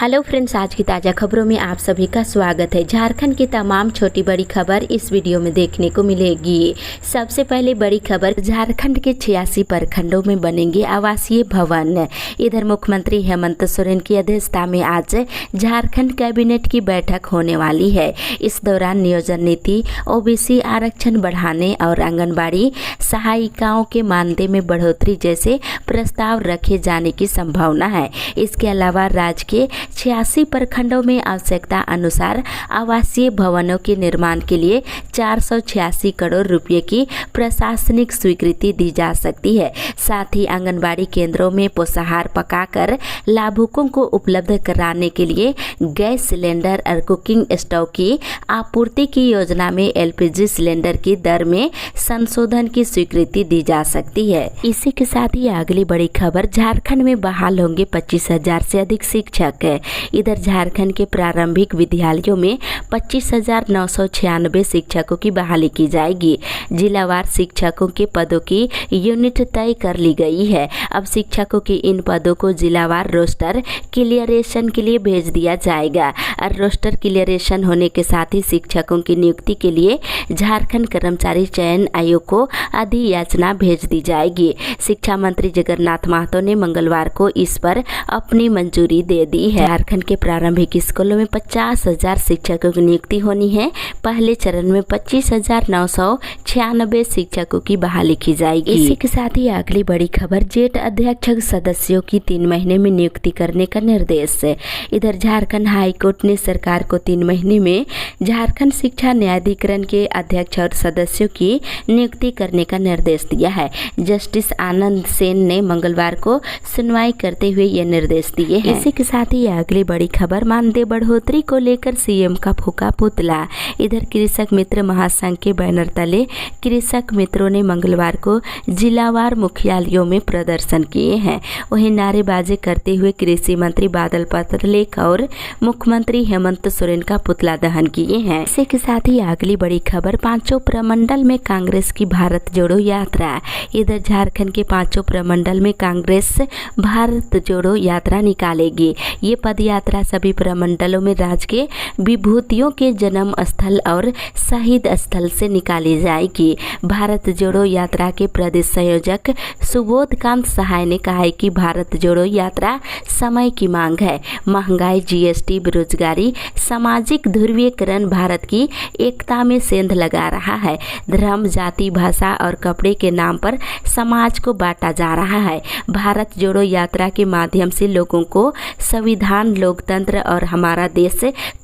Hello friends, आज की ताज़ा खबरों में आप सभी का स्वागत है। झारखंड की तमाम छोटी बड़ी खबर इस वीडियो में देखने को मिलेगी। सबसे पहले बड़ी खबर, झारखंड के 86 प्रखंडों में बनेंगे आवासीय भवन। इधर मुख्यमंत्री हेमंत सोरेन की अध्यक्षता में आज झारखंड कैबिनेट की बैठक होने वाली है। इस दौरान नियोजन नीति, ओबीसी आरक्षण बढ़ाने और आंगनबाड़ी सहायिकाओं के मानदेय में बढ़ोतरी जैसे प्रस्ताव रखे जाने की संभावना है। इसके अलावा राज्य के 86 प्रखंडों में आवश्यकता अनुसार आवासीय भवनों के निर्माण के लिए 486 करोड़ रुपए की प्रशासनिक स्वीकृति दी जा सकती है। साथ ही आंगनबाड़ी केंद्रों में पोषाहार पकाकर लाभुकों को उपलब्ध कराने के लिए गैस सिलेंडर और कुकिंग स्टोव की आपूर्ति की योजना में एलपीजी सिलेंडर की दर में संशोधन की स्वीकृति दी जा सकती है। इसी के साथ ही अगली बड़ी खबर, झारखंड में बहाल होंगे 25,000 से अधिक शिक्षक। इधर झारखंड के प्रारंभिक विद्यालयों में 25,996 शिक्षकों की बहाली की जाएगी। जिलावार शिक्षकों के पदों की यूनिट तय कर ली गई है। अब शिक्षकों के इन पदों को जिलावार रोस्टर क्लियरेशन के लिए भेज दिया जाएगा और रोस्टर क्लियरेशन होने के साथ ही शिक्षकों की नियुक्ति के लिए झारखंड कर्मचारी चयन आयोग को अधियाचना भेज दी जाएगी। शिक्षा मंत्री जगन्नाथ महतो ने मंगलवार को इस पर अपनी मंजूरी दे दी है। झारखंड के प्रारंभिक स्कूलों में 50,000 शिक्षकों की नियुक्ति होनी है। पहले चरण में 25,996 शिक्षकों की बहाली की जाएगी। इसी के साथ ही अगली बड़ी खबर, जेट अध्यक्ष सदस्यों की 3 महीने में नियुक्ति करने का निर्देश है। इधर झारखंड हाई कोर्ट ने सरकार को 3 महीने में झारखंड शिक्षा न्यायाधिकरण के अध्यक्ष और सदस्यों की नियुक्ति करने का निर्देश दिया है। जस्टिस आनंद सेन ने मंगलवार को सुनवाई करते हुए ये निर्देश दिए हैं। इसी के साथ ही अगली बड़ी खबर, मानदेय बढ़ोतरी को लेकर सीएम का फूका पुतला। इधर कृषक मित्र महासंघ के बैनर तले कृषक मित्रों ने मंगलवार को जिलावार मुख्यालयों में प्रदर्शन किए हैं। वहीं नारेबाजी करते हुए कृषि मंत्री बादल पत्रलेख और मुख्यमंत्री हेमंत सोरेन का पुतला दहन किए हैं। इसी के साथ ही अगली बड़ी खबर, 5 प्रमंडल में कांग्रेस की भारत जोड़ो यात्रा। इधर झारखंड के 5 प्रमंडल में कांग्रेस भारत जोड़ो यात्रा निकालेगी। ये पदयात्रा सभी प्रमंडलों में राज्य के विभूतियों के जन्म स्थल और शहीद स्थल से निकाली जाएगी। भारत जोड़ो यात्रा के प्रदेश संयोजक सुबोध कांत सहाय ने कहा है कि भारत जोड़ो यात्रा समय की मांग है। महंगाई, जीएसटी, बेरोजगारी, सामाजिक ध्रुवीकरण भारत की एकता में सेंध लगा रहा है। धर्म, जाति, भाषा और कपड़े के नाम पर समाज को बांटा जा रहा है। भारत जोड़ो यात्रा के माध्यम से लोगों को संविधान, लोकतंत्र और हमारा देश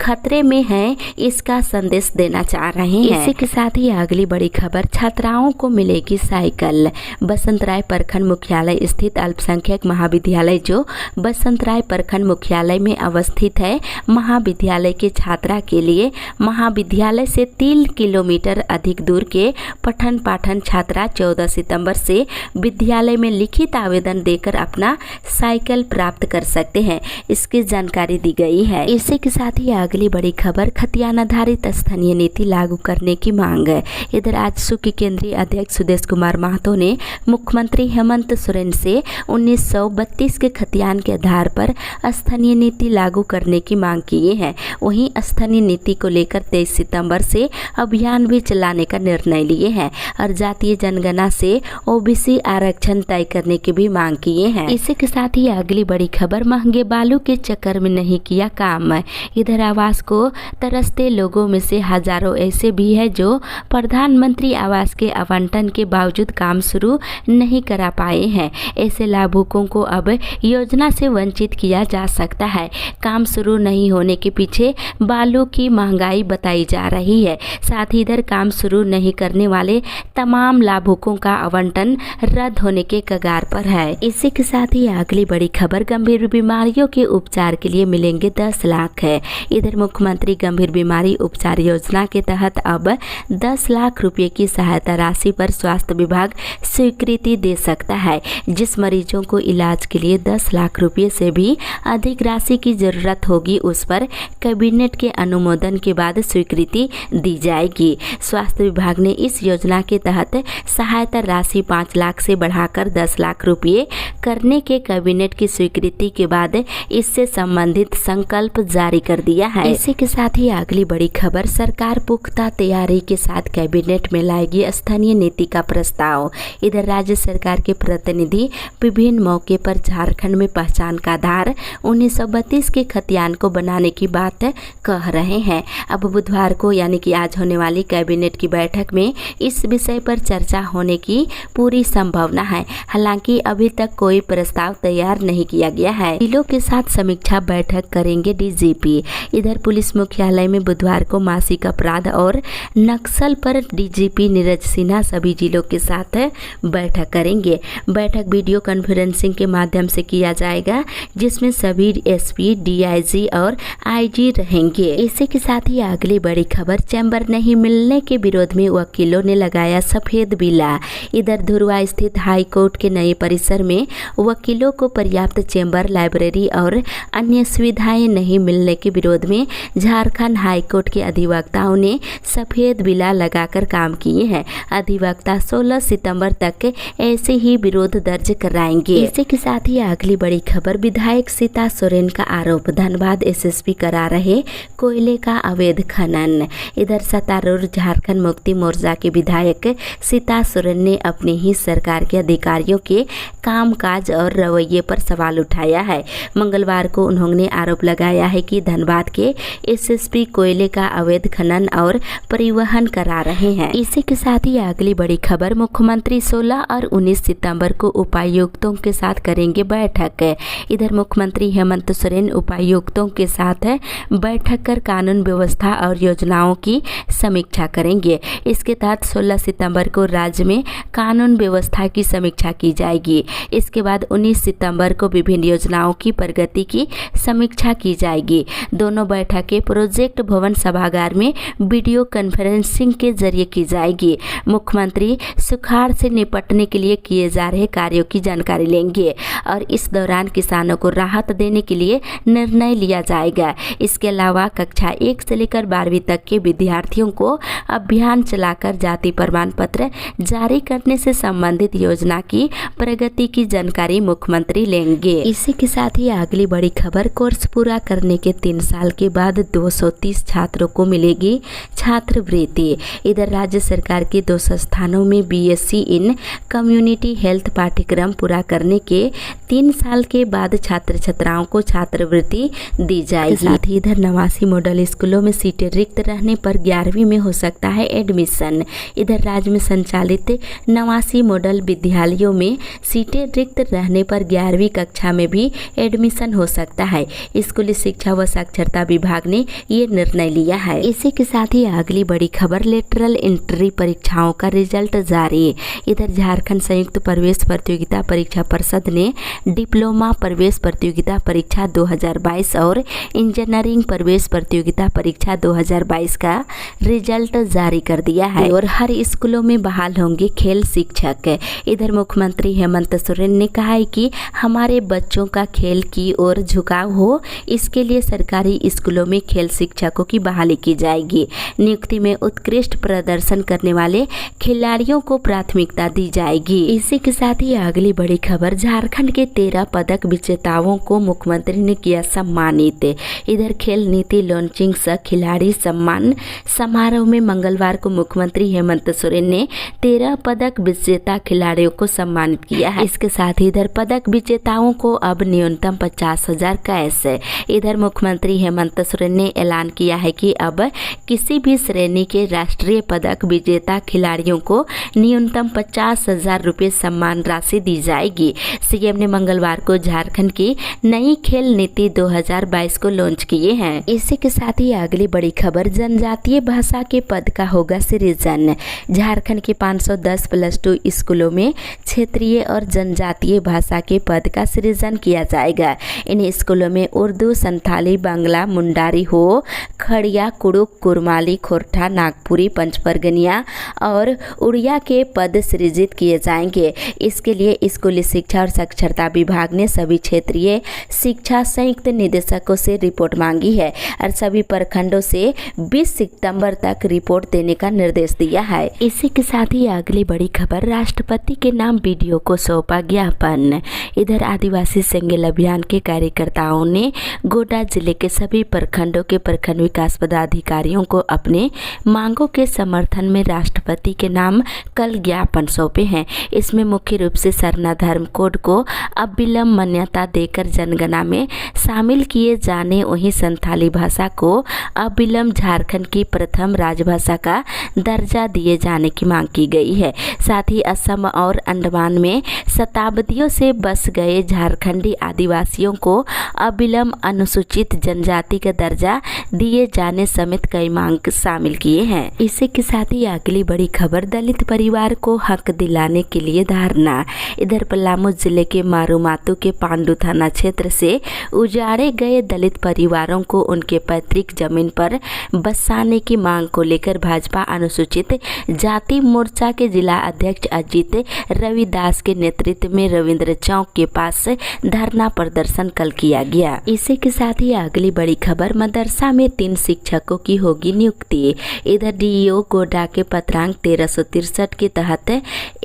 खतरे में है, इसका संदेश देना चाह रहे हैं। इसी के साथ ही अगली बड़ी खबर, छात्राओं को मिलेगी साइकिल। बसंतराय प्रखंड मुख्यालय स्थित अल्पसंख्यक महाविद्यालय जो बसंतराय प्रखंड मुख्यालय में अवस्थित है, महाविद्यालय के छात्रा के लिए महाविद्यालय से 3 किलोमीटर अधिक दूर के पठन पाठन छात्रा 14 सितंबर से विद्यालय में लिखित आवेदन देकर अपना साइकिल प्राप्त कर सकते हैं। इसकी जानकारी दी गई है। इसी के साथ ही अगली बड़ी खबर, खतियान आधारित स्थानीय नीति लागू करने की मांग है। इधर आजसू के केंद्रीय अध्यक्ष सुदेश कुमार महतो ने मुख्यमंत्री हेमंत सोरेन से 1932 के खतियान के आधार पर स्थानीय नीति लागू करने की मांग की है। वहीं स्थानीय नीति को लेकर 23 सितंबर से अभियान भी चलाने का निर्णय लिए हैं और जातीय जनगणना से ओबीसी आरक्षण तय करने की भी मांग किए हैं। इसी के साथ ही अगली बड़ी खबर, महंगे बालू के चक्कर में नहीं किया काम। इधर आवास को तरसते लोगों में से हजारों ऐसे भी है जो प्रधानमंत्री आवास के आवंटन के बावजूद काम शुरू नहीं करा पाए हैं। ऐसे लाभुकों को अब योजना से वंचित किया जा सकता है। काम शुरू नहीं होने के पीछे बालू की महंगाई बताई जा रही है। साथ ही इधर काम शुरू नहीं करने वाले तमाम लाभुकों का आवंटन रद्द होने के कगार पर है। इसी के साथ ही अगली बड़ी खबर, गंभीर बीमारियों के उपचार के लिए मिलेंगे 10 लाख है। इधर मुख्यमंत्री गंभीर बीमारी उपचार योजना के तहत अब 10 लाख रुपए की सहायता राशि पर स्वास्थ्य विभाग स्वीकृति दे सकता है। जिस मरीजों को इलाज के लिए 10 लाख रुपए से भी अधिक राशि की जरूरत होगी उस पर कैबिनेट के अनुमोदन के बाद स्वीकृति दी जाएगी। स्वास्थ्य विभाग ने इस योजना के तहत सहायता राशि 5 लाख से बढ़ाकर 10 लाख रुपए करने के कैबिनेट की स्वीकृति के बाद इससे संबंधित संकल्प जारी कर दिया है। इसी के साथ ही अगली बड़ी खबर, सरकार पुख्ता तैयारी के साथ कैबिनेट में लाएगी स्थानीय नीति का प्रस्ताव। इधर राज्य सरकार के प्रतिनिधि विभिन्न मौके पर झारखंड में पहचान का आधार 1932 के खतियान को बनाने की बात कह रहे हैं। अब बुधवार को यानी कि आज होने वाली कैबिनेट की बैठक में इस विषय पर चर्चा होने की पूरी संभावना है। हालांकि अभी तक कोई प्रस्ताव तैयार नहीं किया गया है। जिलों के साथ समीक्षा बैठक करेंगे डीजीपी। इधर पुलिस मुख्यालय में बुधवार को मासिक अपराध और नक्सल पर डीजीपी नीरज सिन्हा सभी जिलों के साथ बैठक करेंगे। बैठक वीडियो कॉन्फ्रेंसिंग के माध्यम से किया जाएगा, जिसमें सभी एसपी, डीआईजी और आईजी रहेंगे। इसी के साथ ही अगली बड़ी खबर, चैम्बर नहीं मिलने के विरोध में वकीलों ने लगाया सफेद बिल्ला। इधर धुरवा स्थित हाई कोर्ट के नए परिसर में वकीलों को पर्याप्त चैम्बर, लाइब्रेरी और अन्य सुविधाएं नहीं मिलने के विरोध में झारखंड हाई कोर्ट के अधिवक्ताओं ने सफेद बिल्ला लगाकर काम किए हैं। अधिवक्ता 16 सितंबर तक ऐसे ही विरोध दर्ज कराएंगे। इसी के साथ ही अगली बड़ी खबर, विधायक सीता सोरेन का आरोप, धनबाद एसएसपी करा रहे कोयले का अवैध खनन। इधर सत्तारूढ़ झारखंड मुक्ति मोर्चा के विधायक सीता सोरेन ने अपनी ही सरकार के अधिकारियों के कामकाज और रवैये पर सवाल उठाया है। मंगलवार को उन्होंने आरोप लगाया है कि धनबाद के एसएसपी कोयले का अवैध खनन और परिवहन करा रहे हैं। इसी के साथ ही अगली बड़ी खबर, मुख्यमंत्री 16 और 19 सितंबर को उपायुक्तों के साथ करेंगे बैठक। इधर मुख्यमंत्री हेमंत सोरेन उपायुक्तों के साथ बैठक कर कानून व्यवस्था और योजनाओं की समीक्षा करेंगे। इसके तहत 16 सितंबर को राज्य में कानून व्यवस्था की समीक्षा की जाएगी। इसके बाद 19 सितंबर को विभिन्न योजनाओं की प्रगति की समीक्षा की जाएगी। दोनों बैठकें प्रोजेक्ट भवन सभागार में वीडियो कॉन्फ्रेंसिंग के जरिए की जाएगी। मुख्यमंत्री सुखाड़ से निपटने के लिए किए जा रहे कार्यों की जानकारी लेंगे और इस दौरान किसानों को राहत देने के लिए निर्णय लिया जाएगा। इसके अलावा कक्षा 1 से लेकर 12वीं तक के विद्यार्थियों को अभियान चलाकर जाति प्रमाण पत्र जारी करने से संबंधित योजना की प्रगति की जानकारी मुख्यमंत्री लेंगे। इसी के साथ ही अगली बड़ी खबर, कोर्स पूरा करने के 3 साल के बाद 230 छात्रों को मिलेगी छात्रवृत्ति। इधर राज्य सरकार के 2 संस्थानों में बीएससी इन कम्युनिटी हेल्थ पाठ्यक्रम पूरा करने के 3 साल के बाद छात्र छात्राओं को छात्रवृत्ति दी जाएगी। साथ ही इधर 89 मॉडल स्कूलों में सीटें रिक्त रहने पर 11वीं में हो सकता है एडमिशन। इधर राज्य में संचालित 89 मॉडल विद्यालयों में सीटें रिक्त रहने पर 11वीं कक्षा में भी एडमिशन हो सकता है। स्कूली शिक्षा व साक्षरता विभाग ने ये निर्णय लिया है। इसी के साथ ही अगली बड़ी खबर, लेटरल एंट्री परीक्षाओं का रिजल्ट जारी। इधर झारखंड संयुक्त प्रवेश प्रतियोगिता परीक्षा परिषद ने डिप्लोमा प्रवेश प्रतियोगिता परीक्षा 2022 और इंजीनियरिंग प्रवेश प्रतियोगिता परीक्षा 2022 का रिजल्ट जारी कर दिया है और हर स्कूलों में बहाल होंगे खेल शिक्षक। इधर मुख्यमंत्री हेमंत सोरेन ने कहा है कि हमारे बच्चों का खेल की ओर झुकाव हो, इसके लिए सरकारी स्कूलों में खेल शिक्षकों की बहाली की जाएगी। नियुक्ति में उत्कृष्ट प्रदर्शन करने वाले खिलाड़ियों को प्राथमिकता दी जाएगी। इसी के साथ ही अगली बड़ी खबर, झारखंड के 13 पदक विजेताओं को मुख्यमंत्री ने किया सम्मानित। इधर खेल नीति लॉन्चिंग सह खिलाड़ी सम्मान समारोह में मंगलवार को मुख्यमंत्री हेमंत सोरेन ने 13 पदक विजेता खिलाड़ियों को सम्मानित किया है। इसके साथ ही इधर पदक विजेताओं को अब न्यूनतम 50,000 कैश। इधर मुख्यमंत्री हेमंत सोरेन ने ऐलान किया है कि अब किसी भी श्रेणी के राष्ट्रीय पदक विजेता खिलाड़ियों को न्यूनतम 50,000 रुपये सम्मान राशि दी जाएगी। सीएम ने मंगलवार को झारखंड की नई खेल नीति 2022 को लॉन्च किए हैं। इसी के साथ ही अगली बड़ी खबर, जनजातीय भाषा के पद का होगा सृजन। झारखंड के 510 +2 स्कूलों में क्षेत्रीय और जनजातीय भाषा के पद का सृजन किया जाएगा। इन स्कूलों में उर्दू, संथाली, बांग्ला, मुंडारी हो, खड़िया, कुड़ुक, कुरमाली, खोरठा, नागपुरी, पंचपरगनिया और उड़िया के पद सृजित किए जाएंगे। इसके लिए स्कूली शिक्षा और साक्षरता विभाग ने सभी क्षेत्रीय शिक्षा संयुक्त निदेशकों से रिपोर्ट मांगी है और सभी प्रखंडों से 20 सितंबर तक रिपोर्ट देने का निर्देश दिया है। इसी के साथ ही अगली बड़ी खबर, राष्ट्रपति के नाम वीडियो को सौंपा ज्ञापन। इधर आदिवासी सेंगेल अभियान के कार्य कार्यकर्ताओं ने गोड्डा जिले के सभी प्रखंडों के प्रखंड विकास पदाधिकारियों को अपने मांगों के समर्थन में राष्ट्रपति के नाम कल ज्ञापन सौंपे हैं। इसमें मुख्य रूप से सरना धर्म कोड को अविलंब मान्यता देकर जनगणना में शामिल किए जाने, वहीं संथाली भाषा को अविलंब झारखंड की प्रथम राजभाषा का दर्जा दिए जाने की मांग की गई है। साथ ही असम और अंडमान में शताब्दियों से बस गए झारखंडी आदिवासियों को अविलंब अनुसूचित जनजाति का दर्जा दिए जाने समेत कई मांग शामिल किए हैं। इसी के साथ ही अगली बड़ी खबर, दलित परिवार को हक दिलाने के लिए धरना। इधर पलामू जिले के मारूमातू के पांडू थाना क्षेत्र से उजाड़े गए दलित परिवारों को उनके पैतृक जमीन पर बसाने की मांग को लेकर भाजपा अनुसूचित जाति मोर्चा के जिला अध्यक्ष अजीत रविदास के नेतृत्व में रविंद्र चौक के पास धरना प्रदर्शन कल किया गया। इसी के साथ ही अगली बड़ी खबर, मदरसा में 3 शिक्षकों की होगी नियुक्ति। इधर डीईओ गोड्डा के पत्रांक 1363 के तहत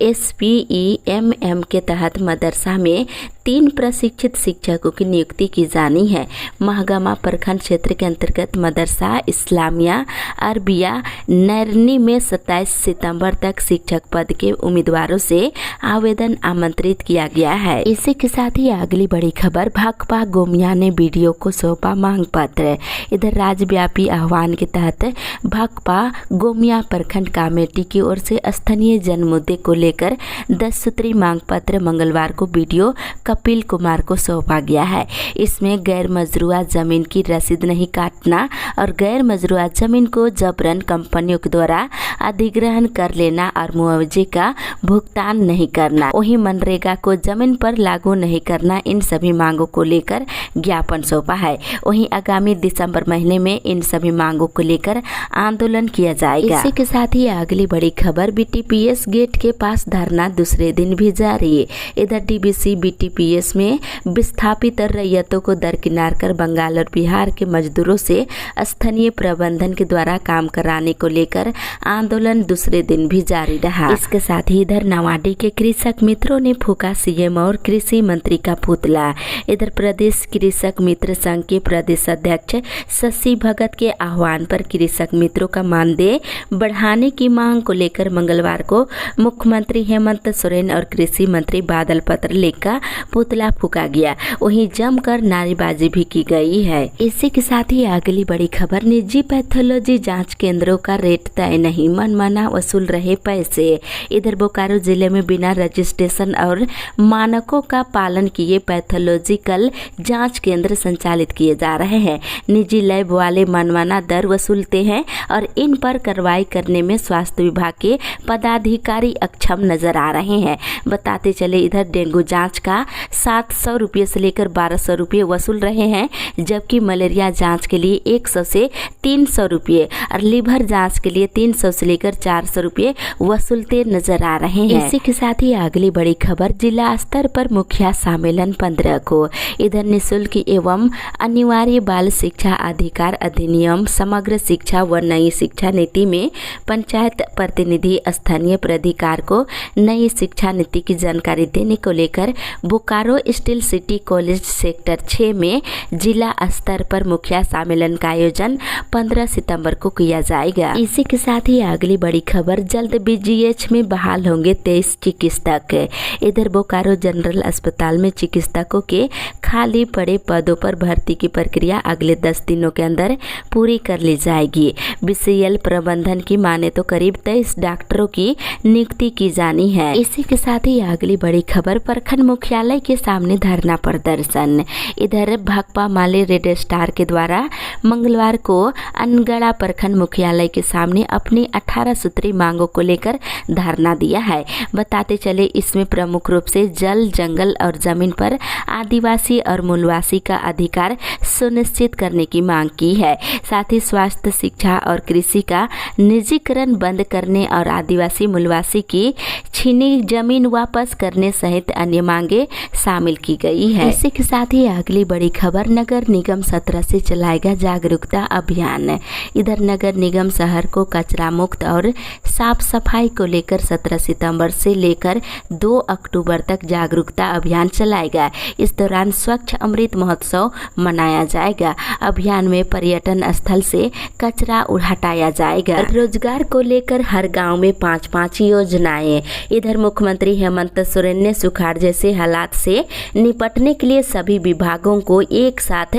SPEMM के तहत मदरसा में 3 प्रशिक्षित शिक्षकों की नियुक्ति की जानी है। महगामा प्रखंड क्षेत्र के अंतर्गत मदरसा इस्लामिया अरबिया नैरनी में 27 सितंबर तक शिक्षक पद के उम्मीदवारों से आवेदन आमंत्रित किया गया है। इसी के साथ ही अगली बड़ी खबर, भाकपा गोमिया ने बीडीओ को सौंपा मांग पत्र। इधर राज्यव्यापी आह्वान के तहत भाकपा गोमिया प्रखंड कमेटी की ओर से स्थानीय जन मुद्दे को लेकर 10 सूत्री मांग पत्र मंगलवार को बीडीओ कपिल कुमार को सौंपा गया है। इसमें गैर मजरूआ जमीन की रसीद नहीं काटना और गैर मजरूआ जमीन को जबरन कंपनियों के द्वारा अधिग्रहण कर लेना और मुआवजे का भुगतान नहीं करना, वहीं मनरेगा को जमीन पर लागू नहीं करना, इन सभी मांगों को लेकर ज्ञापन सौंपा है। वहीं आगामी दिसंबर महीने में इन सभी मांगों को लेकर आंदोलन किया जाएगा। इसी के साथ ही अगली बड़ी खबर, BTPS गेट के पास धरना दूसरे दिन भी जारी। इधर DBC BTPS में विस्थापित रैयतों को दरकिनार कर बंगाल और बिहार के मजदूरों से स्थानीय प्रबंधन के द्वारा काम कराने को लेकर आंदोलन दूसरे दिन भी जारी रहा। इसके साथ ही इधर नवाडी के कृषक मित्रों ने फूका CM और कृषि मंत्री का पुतला। इधर प्रदेश कृषक मित्र संघ के प्रदेश अध्यक्ष शशि भगत के आह्वान पर कृषक मित्रों का मानदेय बढ़ाने की मांग को लेकर मंगलवार को मुख्यमंत्री हेमंत सोरेन और कृषि मंत्री बादल पत्रलेख का पुतला फूका गया। वहीं जमकर नारेबाजी भी की गई है। इसी के साथ ही अगली बड़ी खबर, निजी पैथोलॉजी जांच केंद्रों का रेट तय नहीं, मनमाना वसूल रहे पैसे। इधर बोकारो जिले में बिना रजिस्ट्रेशन और मानकों का पालन किए पैथोलॉजिकल जांच केंद्र संचालित किए जा रहे हैं। निजी लैब वाले मनमाना दर वसूलते हैं और इन पर कार्रवाई करने में स्वास्थ्य विभाग के पदाधिकारी अक्षम नजर आ रहे हैं। बताते चले, इधर डेंगू जांच का 700 रुपये से लेकर 1200 रुपये वसूल रहे हैं, जबकि मलेरिया जांच के लिए 100 से 300 रुपये और लीवर जांच के लिए 300 से लेकर 400 रुपये वसूलते नजर आ रहे हैं। इसी के साथ ही अगली बड़ी खबर, जिला स्तर पर मुखिया सम्मेलन 15 को। इधर निःशुल्क एवं अनिवार्य बाल शिक्षा अधिकार अधिनियम, समग्र शिक्षा व नई शिक्षा नीति में पंचायत प्रतिनिधि स्थानीय प्राधिकार को नई शिक्षा नीति की जानकारी देने को लेकर Bokaro steel city college sector 6 में जिला स्तर पर मुखिया सम्मेलन का आयोजन 15 सितंबर को किया जाएगा। इसी के साथ ही अगली बड़ी खबर, जल्द BGH में बहाल होंगे 23 चिकित्सक। इधर बोकारो जनरल अस्पताल में चिकित्सकों के खाली पड़े पदों पर भर्ती की प्रक्रिया अगले 10 दिनों के अंदर पूरी कर ली जाएगी। BCL प्रबंधन की माने तो करीब 23 डॉक्टरों की नियुक्ति की जानी है। इसी के साथ ही अगली बड़ी खबर, प्रखंड मुख्यालय के सामने धरना प्रदर्शन। इधर भाकपा माले रेड स्टार के द्वारा मंगलवार को अनगढ़ा प्रखंड मुख्यालय के सामने अपनी 18 सूत्री मांगों को लेकर धरना दिया है। बताते चले, इसमें प्रमुख रूप से जल, जंगल और जमीन पर आदिवासी और मूलवासी का अधिकार सुनिश्चित करने की मांग की है। साथ ही स्वास्थ्य, शिक्षा और कृषि का निजीकरण बंद करने और आदिवासी मूलवासी की छीनी जमीन वापस करने सहित अन्य मांगे शामिल की गई है। इसी के साथ ही अगली बड़ी खबर, नगर निगम 17 से चलाएगा जागरूकता अभियान। इधर नगर निगम शहर को कचरा मुक्त और साफ सफाई को लेकर 17 सितंबर से लेकर 2 अक्टूबर तक जागरूकता अभियान चलाएगा। इस दौरान स्वच्छ अमृत महोत्सव मनाया जाएगा। अभियान में पर्यटन स्थल से कचरा हटाया जाएगा। रोजगार को लेकर हर गांव में 5-5 योजनाएं। इधर मुख्यमंत्री हेमंत सोरेन ने सुखाड़ जैसे हालात से निपटने के लिए सभी विभागों को एक साथ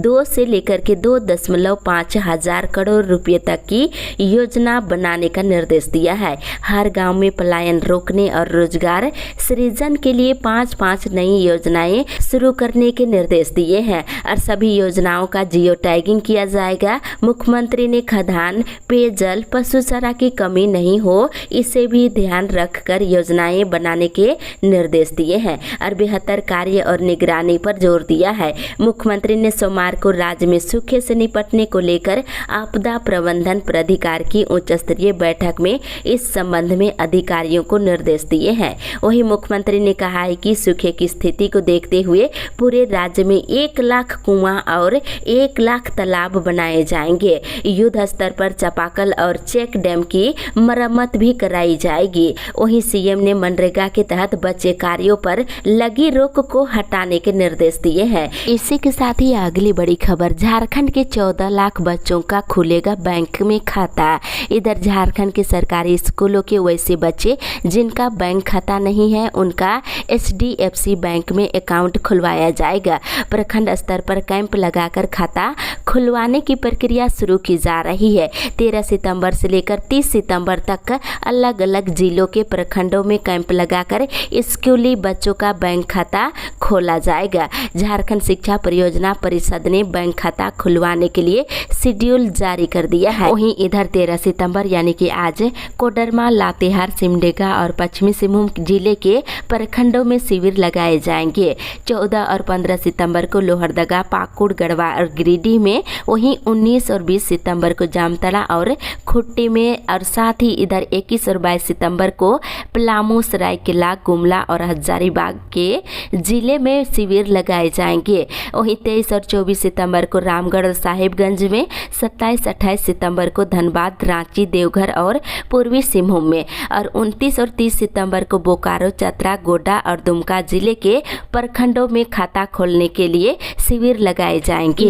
2 से लेकर के 2.5 हजार करोड़ रुपए तक की योजना बनाने का निर्देश दिया है। हर गांव में पलायन रोकने और रोजगार सृजन के लिए 5-5 नई योजनाएं शुरू करने के निर्देश दिए हैं और सभी योजनाओं का जियो टैगिंग किया जाएगा। मुख्यमंत्री ने खाद्यान्न, पेयजल, पशु चारा की कमी नहीं हो, इसे भी ध्यान रखकर योजनाएं बनाने के निर्देश दिए हैं और बेहतर कार्य और निगरानी पर जोर दिया है। मुख्यमंत्री ने सोमवार को राज्य में सूखे से निपटने को लेकर आपदा प्रबंधन प्राधिकार की उच्च स्तरीय बैठक में इस संबंध में अधिकारियों को निर्देश दिए हैं। वहीं मुख्यमंत्री ने कहा है कि सूखे की स्थिति को देखते हुए पूरे राज्य में 1 लाख कुआं और 1 लाख तालाब बनाए जाएंगे। युद्ध स्तर पर चापाकल और चेक डैम की मरम्मत भी कराई जाएगी। वहीं सीएम ने मनरेगा के तहत बचे कार्यों पर लगी रोक को हटाने के निर्देश दिए हैं। इसी के साथ ही अगली बड़ी खबर, झारखंड के 14 लाख बच्चों का खुलेगा बैंक में खाता। इधर झारखंड के सरकारी स्कूलों के वैसे बच्चे जिनका बैंक खाता नहीं है, उनका HDFC बैंक में अकाउंट खुलवाया जाएगा। प्रखंड स्तर पर कैंप लगाकर खाता खुलवाने की प्रक्रिया शुरू की जा रही है। 13 सितंबर से लेकर 30 सितंबर तक अलग अलग जिलों के प्रखंडों में कैंप लगाकर स्कूली बच्चों का बैंक खाता खोला जाएगा। झारखंड शिक्षा परियोजना परिषद ने बैंक खाता खुलवाने के लिए शेड्यूल जारी कर दिया है। वहीं इधर 13 सितंबर यानी कि आज कोडरमा, लातेहार, सिमडेगा और पश्चिमी सिंहभूम जिले के प्रखंडों में शिविर लगाए जाएंगे। 14 और 15 सितंबर को लोहरदगा, पाकुड़, गढ़वा और गिरिडीह में, वहीं 19 और 20 सितंबर को जामताड़ा और खुट्टी में और साथ ही इधर 21 और 22 सितंबर को पलामू, सरायकेला, गुमला और हजारीबाग के जिले में शिविर लगाए जाएंगे। वहीं 23 और 24 सितंबर को रामगढ़ और साहिबगंज में, 27-28 सितंबर को धनबाद, रांची, देवघर और पूर्वी सिंहभूम में और 29 और 30 सितंबर को बोकारो, चतरा, गोड्डा और दुमका जिले के प्रखंडों में खाता खोलने के लिए शिविर लगाए जाएंगे।